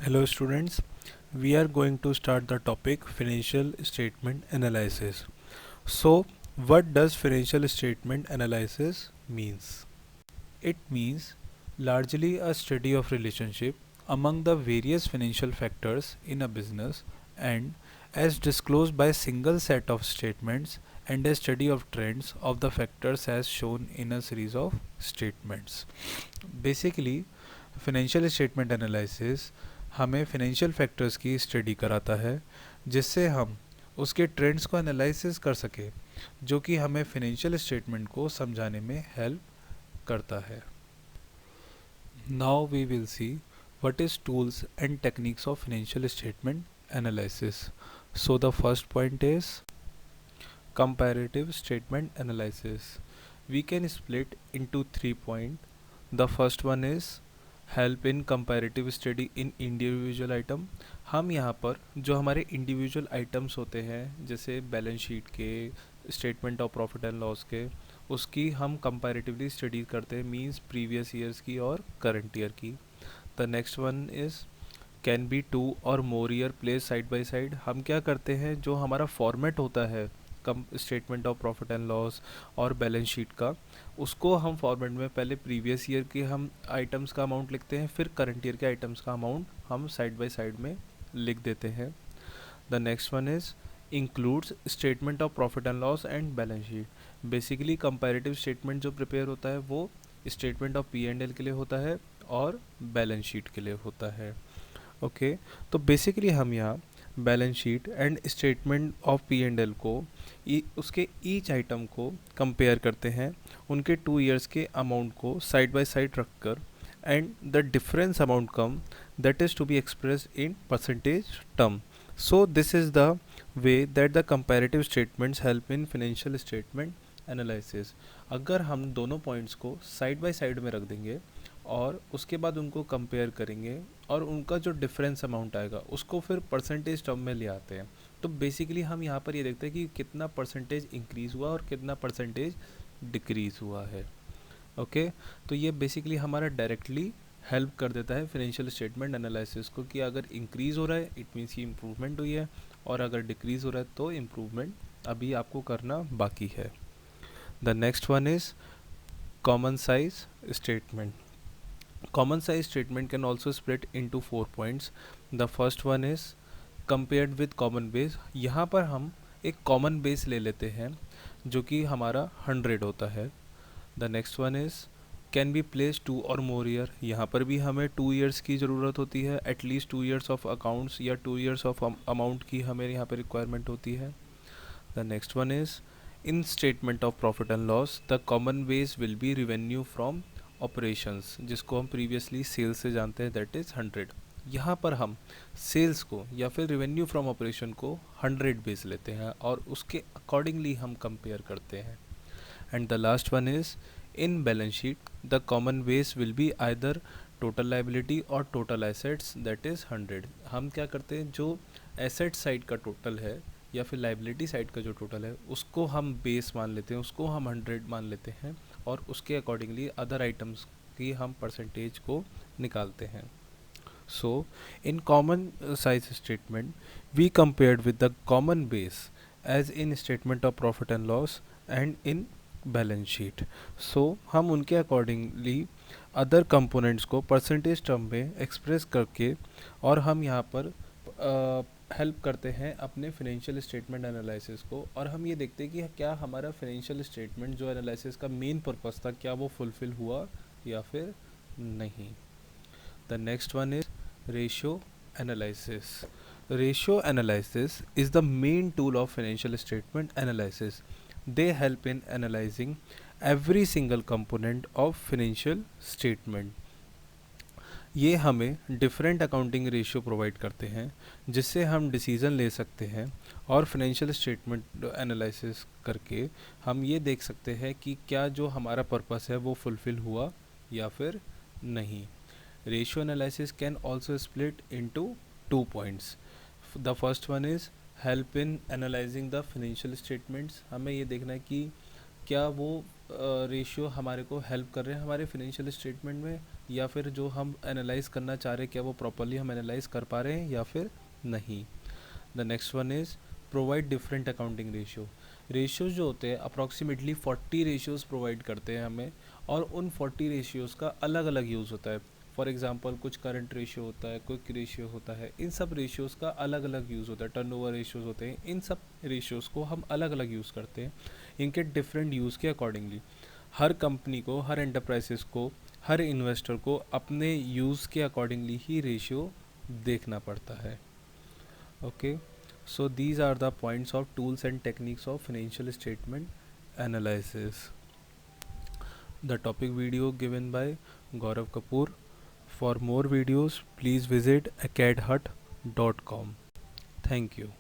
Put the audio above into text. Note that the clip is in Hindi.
Hello students, we are going to start the topic financial statement analysis. So, what does financial statement analysis means? It means largely a study of relationship among the various financial factors in a business and as disclosed by a single set of statements and a study of trends of the factors as shown in a series of statements. Basically, financial statement analysis हमें फाइनेंशियल फैक्टर्स की स्टडी कराता है जिससे हम उसके ट्रेंड्स को एनालिसिस कर सके जो कि हमें फाइनेंशियल स्टेटमेंट को समझाने में हेल्प करता है. Now we will see what is tools and techniques of financial statement analysis. So the first point is comparative statement analysis. We can split into 3 points. The first one is help in comparative study in individual item. हम यहाँ पर जो हमारे इंडिविजुअल आइटम्स होते हैं जैसे बैलेंस शीट के, statement of profit and loss के, उसकी हम कंपैरेटिवली स्टडी करते हैं, मींस प्रीवियस ईयर्स की और करंट ईयर की. The next one is can be two और more year place side by side. हम क्या करते हैं, जो हमारा फॉर्मेट होता है common statement of profit and loss और बैलेंस शीट का, उसको हम फॉर्मेट में पहले प्रीवियस ईयर के हम आइटम्स का अमाउंट लिखते हैं, फिर करंट ईयर के आइटम्स का अमाउंट हम साइड बाय साइड में लिख देते हैं. The next one is includes statement of profit and loss and balance sheet. Basically comparative statement जो प्रिपेयर होता है वो statement of P and L के लिए होता है और बैलेंस शीट के लिए होता है. ओके, तो बेसिकली हम यहाँ balance sheet and statement of P and L को उसके ईच आइटम को कंपेयर करते हैं, उनके 2 इयर्स के अमाउंट को साइड बाय साइड रखकर, and the difference amount come that is to be expressed in percentage term. So this is the way that the comparative statements help in financial statement analysis. अगर हम दोनों पॉइंट्स को साइड बाय साइड में रख देंगे और उसके बाद उनको कंपेयर करेंगे और उनका जो डिफरेंस अमाउंट आएगा उसको फिर परसेंटेज टर्म में ले आते हैं, तो बेसिकली हम यहाँ पर ये देखते हैं कि कितना परसेंटेज इंक्रीज़ हुआ और कितना परसेंटेज डिक्रीज़ हुआ है. ओके, तो ये बेसिकली हमारा डायरेक्टली हेल्प कर देता है फाइनेंशियल स्टेटमेंट एनालिसिस को कि अगर इंक्रीज़ हो रहा है इट मीन्स कि इम्प्रूवमेंट हुई है, और अगर डिक्रीज़ हो रहा है तो इम्प्रूवमेंट अभी आपको करना बाकी है. The next one is common size statement. Common size statement can also split into 4 points. The first one is compared with common base. यहाँ पर हम एक common base ले लेते हैं जो कि हमारा 100 होता है. The next one is can be placed 2 or more year. यहाँ पर भी हमें 2 years की ज़रूरत होती है, एटलीस्ट 2 years ऑफ अकाउंट्स या 2 years ऑफ अमाउंट की हमें यहाँ पर रिक्वायरमेंट होती है. The next one is in statement of profit and loss the common base will be revenue from operations, जिसको हम प्रीवियसली सेल्स से जानते हैं, दैट इज़ 100. यहाँ पर हम सेल्स को या फिर रेवेन्यू फ्रॉम ऑपरेशन को 100 बेस लेते हैं और उसके अकॉर्डिंगली हम कंपेयर करते हैं. And the last one is in balance sheet the common base will be either total liability और टोटल एसेट्स, दैट इज़ 100. हम क्या करते हैं, जो एसेट साइड का टोटल है या फिर लाइबिलिटी साइड का जो टोटल है उसको हम बेस मान लेते हैं, उसको हम 100 मान लेते हैं और उसके अकॉर्डिंगली अदर आइटम्स की हम परसेंटेज को निकालते हैं. So in common size statement we compared with the common base as in statement of profit and loss and in balance sheet. So हम उनके अकॉर्डिंगली अदर कंपोनेंट्स को परसेंटेज टर्म में एक्सप्रेस करके और हम यहाँ पर हेल्प करते हैं अपने फाइनेंशियल स्टेटमेंट एनालिसिस को, और हम ये देखते हैं कि क्या हमारा फाइनेंशियल स्टेटमेंट जो एनालिसिस का मेन पर्पस था क्या वो फुलफिल हुआ या फिर नहीं. The next one is ratio analysis. Ratio analysis is the main tool of financial statement analysis. They help in analysing every single component of financial statement. ये हमें डिफरेंट अकाउंटिंग रेशियो प्रोवाइड करते हैं जिससे हम डिसीज़न ले सकते हैं, और फाइनेंशियल स्टेटमेंट एनालिसिस करके हम ये देख सकते हैं कि क्या जो हमारा पर्पस है वो फुलफ़िल हुआ या फिर नहीं. Ratio analysis can also split into 2 points. The first one is help in analysing the financial statements. हमें ये देखना है कि क्या वो रेशियो हमारे को हेल्प कर रहे हैं हमारे फाइनेंशियल स्टेटमेंट में, या फिर जो हम एनालाइज करना चाह रहे हैं क्या वो प्रॉपरली हम एनालाइज कर पा रहे हैं या फिर नहीं। The next one is provide different accounting ratio. Ratios जो होते हैं अप्रॉक्सीमेटली 40 रेशियोज़ प्रोवाइड करते हैं हमें, और उन 40 रेशियोज़ का अलग अलग यूज़ होता है। फॉर एग्जांपल कुछ करंट रेशियो होता है, क्विक रेशियो होता है, इन सब रेशियोज़ का अलग अलग यूज़ होता है। टर्नओवर रेशियोज़ होते हैं, इन सब रेशियोज़ को हम अलग अलग यूज़ करते हैं इनके डिफरेंट यूज़ के अकॉर्डिंगली। हर कंपनी को, हर एंटरप्राइजेस को, हर इन्वेस्टर को अपने यूज़ के अकॉर्डिंगली ही रेशियो देखना पड़ता है। Okay, so these are the points of tools and techniques of financial statement analysis. The topic video given by Gaurav Kapoor. For more videos, please visit acadhut.com. Thank you.